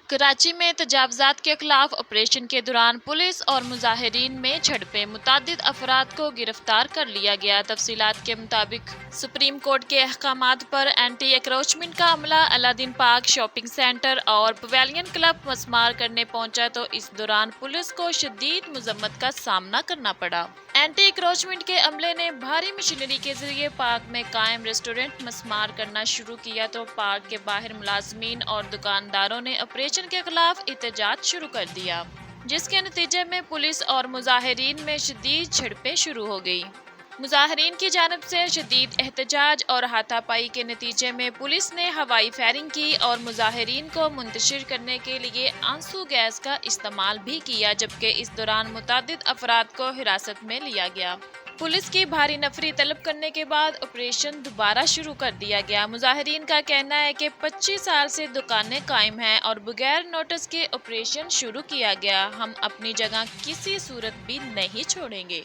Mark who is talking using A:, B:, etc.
A: کراچی میں تجاوزات کے خلاف آپریشن کے دوران پولیس اور مظاہرین میں جھڑپیں، متعدد افراد کو گرفتار کر لیا گیا۔ تفصیلات کے مطابق سپریم کورٹ کے احکامات پر اینٹی انکروچمنٹ کا عملہ الادین پارک شاپنگ سینٹر اور پویلین کلب مسمار کرنے پہنچا تو اس دوران پولیس کو شدید مذمت کا سامنا کرنا پڑا۔ اینٹی انکروچمنٹ کے عملے نے بھاری مشینری کے ذریعے پارک میں قائم ریسٹورنٹ مسمار کرنا شروع کیا تو پارک کے باہر ملازمین اور دکانداروں نے آپریشن کے خلاف احتجاج شروع کر دیا، جس کے نتیجے میں پولیس اور مظاہرین میں شدید جھڑپیں شروع ہو گئی۔ مظاہرین کی جانب سے شدید احتجاج اور ہاتھا پائی کے نتیجے میں پولیس نے ہوائی فائرنگ کی اور مظاہرین کو منتشر کرنے کے لیے آنسو گیس کا استعمال بھی کیا، جبکہ اس دوران متعدد افراد کو حراست میں لیا گیا۔ پولیس کی بھاری نفری طلب کرنے کے بعد آپریشن دوبارہ شروع کر دیا گیا۔ مظاہرین کا کہنا ہے کہ 25 سال سے دکانیں قائم ہیں اور بغیر نوٹس کے آپریشن شروع کیا گیا۔ ہم اپنی جگہ کسی صورت بھی نہیں چھوڑیں گے۔